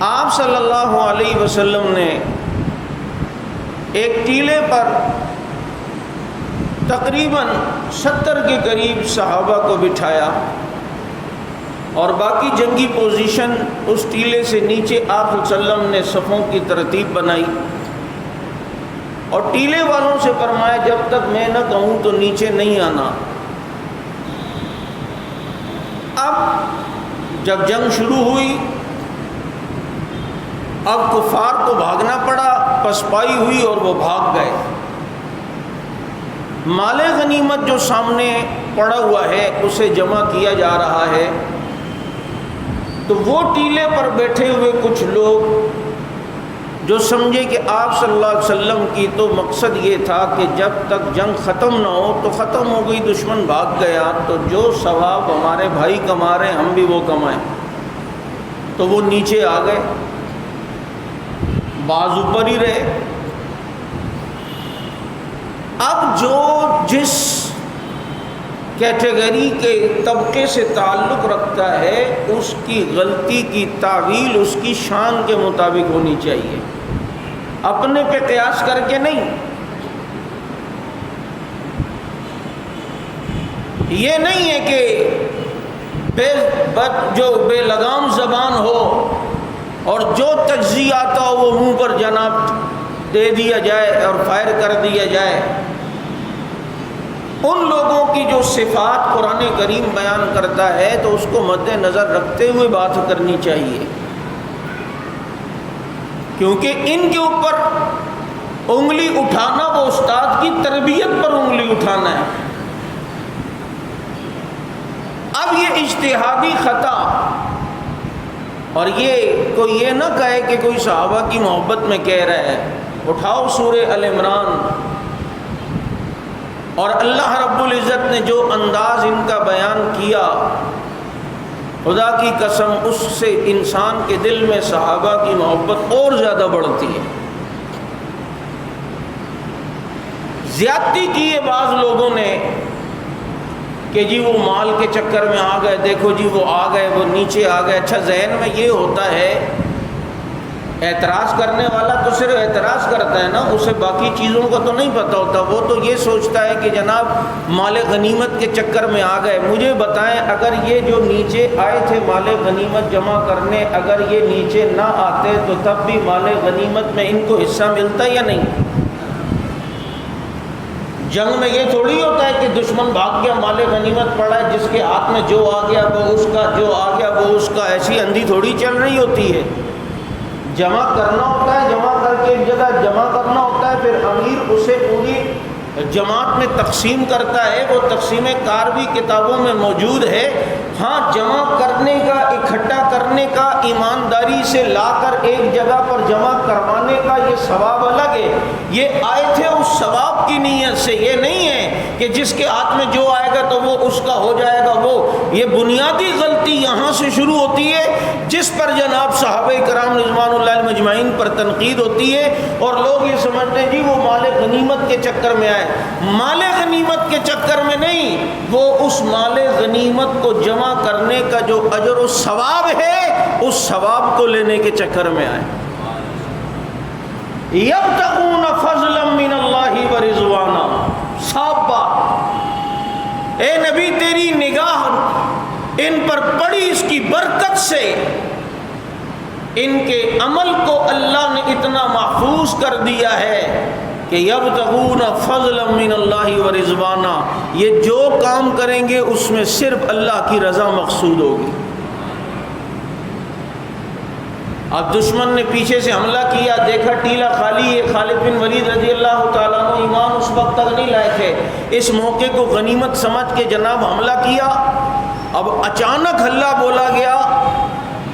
آپ صلی اللہ علیہ وسلم نے ایک ٹیلے پر تقریباً 70 کے قریب صحابہ کو بٹھایا اور باقی جنگی پوزیشن اس ٹیلے سے نیچے آپ صلی اللہ علیہ وسلم نے صفوں کی ترتیب بنائی اور ٹیلے والوں سے فرمایا جب تک میں نہ کہوں تو نیچے نہیں آنا۔ اب جب جنگ شروع ہوئی، اب کفار کو بھاگنا پڑا، پسپائی ہوئی اور وہ بھاگ گئے۔ مال غنیمت جو سامنے پڑا ہوا ہے اسے جمع کیا جا رہا ہے، تو وہ ٹیلے پر بیٹھے ہوئے کچھ لوگ جو سمجھے کہ آپ صلی اللہ علیہ وسلم کی تو مقصد یہ تھا کہ جب تک جنگ ختم نہ ہو تو ختم ہو گئی، دشمن بھاگ گیا تو جو ثواب ہمارے بھائی کما رہے ہیں ہم بھی وہ کمائیں، تو وہ نیچے آ گئے، بعض اوپر ہی رہے۔ اب جو جس کیٹیگری کے طبقے سے تعلق رکھتا ہے اس کی غلطی کی تعویل اس کی شان کے مطابق ہونی چاہیے، اپنے پہ قیاس کر کے نہیں۔ یہ نہیں ہے کہ جو بے لگام زبان ہو اور جو تجزیہ آتا ہو وہ منہ پر جناب دے دیا جائے اور فائر کر دیا جائے۔ ان لوگوں کی جو صفات قرآن کریم بیان کرتا ہے تو اس کو مد نظر رکھتے ہوئے بات کرنی چاہیے، کیونکہ ان کے اوپر انگلی اٹھانا وہ استاد کی تربیت پر انگلی اٹھانا ہے۔ اب یہ اجتہادی خطا، اور یہ کوئی یہ نہ کہے کہ کوئی صحابہ کی محبت میں کہہ رہا ہے۔ اٹھاؤ سورہ ال عمران، اور اللہ رب العزت نے جو انداز ان کا بیان کیا، خدا کی قسم اس سے انسان کے دل میں صحابہ کی محبت اور زیادہ بڑھتی ہے۔ زیادتی کی ہے بعض لوگوں نے کہ جی وہ مال کے چکر میں آ گئے، دیکھو جی وہ آ گئے، وہ نیچے آ گئے۔ اچھا، ذہن میں یہ ہوتا ہے اعتراض کرنے والا تو صرف اعتراض کرتا ہے نا، اسے باقی چیزوں کا تو نہیں پتہ ہوتا۔ وہ تو یہ سوچتا ہے کہ جناب مال غنیمت کے چکر میں آ گئے۔ مجھے بتائیں، اگر یہ جو نیچے آئے تھے مال غنیمت جمع کرنے، اگر یہ نیچے نہ آتے تو تب بھی مال غنیمت میں ان کو حصہ ملتا یا نہیں؟ جنگ میں یہ تھوڑی ہوتا ہے کہ دشمن بھاگ گیا مال غنیمت پڑا ہے، جس کے ہاتھ میں جو آ گیا وہ اس کا، جو آ گیا وہ اس کا۔ ایسی اندھی تھوڑی چل رہی ہوتی ہے۔ جمع کرنا ہوتا ہے، جمع کر کے ایک جگہ جمع کرنا ہوتا ہے، پھر امیر اسے پوری جماعت میں تقسیم کرتا ہے۔ وہ تقسیم کار بھی کتابوں میں موجود ہے۔ ہاں، جمع کرنے کا، اکٹھا کرنے کا، ایمانداری سے لا کر ایک جگہ پر جمع کروانے کا یہ ثواب الگ ہے۔ یہ آئے تھے اس ثواب کی نیت سے، یہ نہیں ہے کہ جس کے ہاتھ میں جو آئے گا تو وہ اس کا ہو جائے گا۔ وہ یہ بنیادی غلطی یہاں سے شروع ہوتی ہے، جس پر جناب صحابہ کرام رضوان اللہ مجمعین پر تنقید ہوتی ہے، اور لوگ یہ سمجھتے ہیں جی وہ مال غنیمت کے چکر میں آئے۔ مال غنیمت کے چکر میں نہیں، وہ اس مال غنیمت کو جمع کرنے کا جو اجر و ثواب ہے اس ثواب کو لینے کے چکر میں آئے۔ یبتغون فضلا من اللہ ورضوانا، صاف بات۔ اے نبی، تیری نگاہ ان پر پڑی، اس کی برکت سے ان کے عمل کو اللہ نے اتنا محفوظ کر دیا ہے کہ یبتغون فضلا من اللہ ورضوانا، یہ جو کام کریں گے اس میں صرف اللہ کی رضا مقصود ہوگی۔ اب دشمن نے پیچھے سے حملہ کیا، دیکھا ٹیلا خالی ہے، خالد بن ولید رضی اللہ تعالیٰ عنہ ایمان اس وقت تک نہیں لائے تھے، اس موقع کو غنیمت سمجھ کے جناب حملہ کیا۔ اب اچانک ہلہ بولا گیا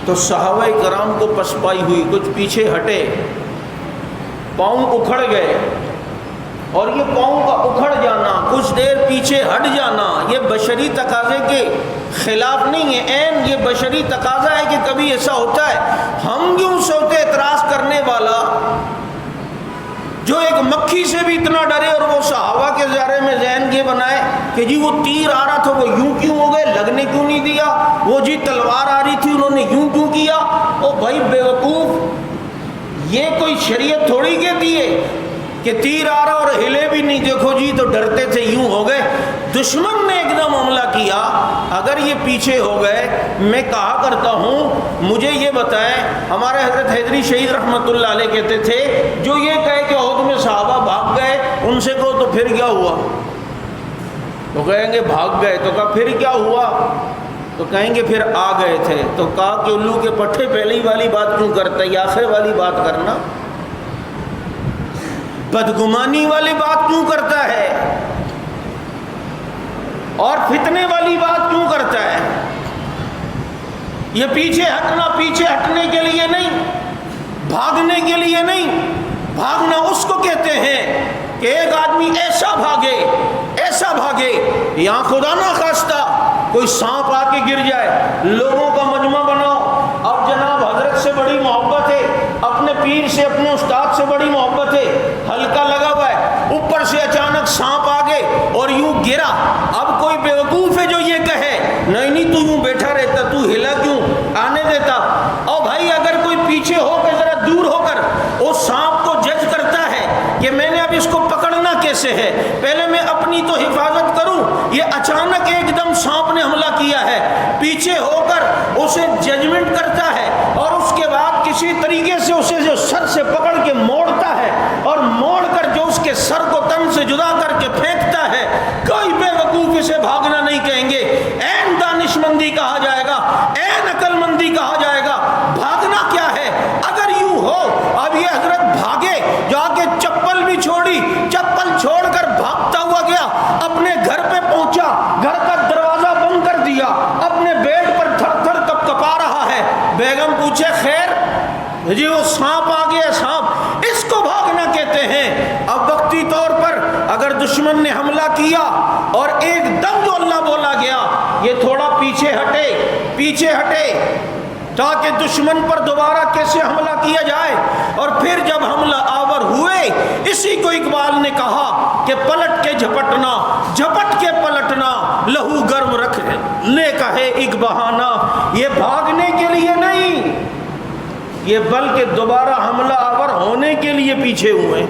تو صحابہ کرام کو پسپائی ہوئی، کچھ پیچھے ہٹے، پاؤں اکھڑ گئے، اور یہ پاؤں کا اکھڑ جانا، کچھ دیر پیچھے ہٹ جانا، یہ بشری تقاضے کے خلاف نہیں ہے، عین یہ بشری تقاضا ہے کہ کبھی ایسا ہوتا ہے۔ ہم کیوں سوتے اعتراض کرنے والا جو ایک مکھی سے بھی اتنا ڈرے، اور وہ صحابہ کے بارے میں ذہن یہ بنائے کہ کہ جی وہ تیر آ رہا تھا وہ یوں کیوں ہو گئے, لگنے کیوں نہیں دیا, وہ جی تلوار آ رہی تھی انہوں نے یوں کیوں کیا. او بھائی بیوقوف, یہ کوئی شریعت تھوڑی کہتی ہے کہ تیر آ رہا اور ہلے بھی نہیں, دیکھو جی تو ڈرتے تھے یوں ہو گئے. دشمن نے ایک دم حملہ کیا, اگر یہ پیچھے ہو گئے, میں کہا کرتا ہوں مجھے یہ بتائیں, ہمارے حضرت حیدری شہید رحمۃ اللہ علیہ کہتے تھے جو یہ کہے کہ عہد میں صحابہ بھاگ گئے, ان سے کہو تو پھر کیا ہوا, تو کہیں گے بھاگ گئے, تو کہا پھر کیا ہوا, تو کہیں گے پھر آ گئے تھے. تو کہا کہ الو کے پٹھے پہلی والی بات کیوں کرتا ہے, یا آخر والی بات کرنا, بدگمانی والی بات کیوں کرتا ہے, اور فتنے والی بات کیوں کرتا ہے. یہ پیچھے ہٹنا پیچھے ہٹنے کے لیے نہیں, بھاگنے کے لیے نہیں. بھاگنا اس کو کہتے ہیں کہ ایک آدمی ایسا بھاگے ایسا بھاگے, یہاں خدا نہ خواستہ کوئی سانپ آ کے گر جائے, لوگوں کا مجمع بناؤ, اب جناب حضرت سے بڑی محبت ہے, اپنے پیر سے اپنے استاد سے بڑی محبت ہے, ہلکا لگا ہوا ہے, اوپر سے اچانک سانپ آ گئے اور یوں گرا. اب کوئی بیوقوف ہے جو یہ کہے نہیں تو یوں بیٹھا رہتا, تو ہلا کیوں, آنے دیتا. اور بھائی اگر کوئی پیچھے ہو کے ذرا دور ہو کر اس سانپ کو جج کرتا ہے کہ میں نے اب اس کو پکڑنا کیسے ہے, پہلے میں اپنی تو حفاظت کروں, یہ اچانک ایک دم سانپ نے حملہ کیا ہے, پیچھے ہو کر اسے ججمنٹ کرتا ہے اور اس کے بعد کسی طریقے سے اسے جو سر سے پکڑ کے موڑتا ہے اور موڑ کر جو اس کے سر کو تن سے جدا کر کے پھینکتا ہے, کوئی بے وقوف اسے بھاگنا نہیں کہیں گے, عین دانش مندی کہا جائے گا, عین عقل مندی کہا جائے گا. بھاگنا کیا ہے, اگر یوں ہو اب یہ حضرت بھاگے, جا کے چپل بھی چھوڑی, چپل چھوڑ کر بھاگتا ہوا گیا, اپنے گھر پہ پہنچا, گھر کا دروازہ بند کر دیا, اپنے بیڈ پر تھر تھر کپ کپا رہا ہے. بیگم پوچھے خیر, جی وہ سانپ آ گیا سانپ, اس کو بھاگنا کہتے ہیں. اب وقتی طور پر اگر دشمن نے حملہ کیا اور ایک دم جو اللہ بولا گیا یہ تھوڑا پیچھے ہٹے تاکہ دشمن پر دوبارہ کیسے حملہ کیا جائے, اور پھر جب حملہ آور ہوئے, اسی کو اقبال نے کہا کہ پلٹ کے جھپٹنا, جھپٹ کے پلٹنا, لہو گرم رکھنے کا ہے ایک بہانہ. یہ بھاگنے کے لیے نہیں, یہ بلکہ دوبارہ حملہ آور ہونے کے لیے پیچھے ہوئے.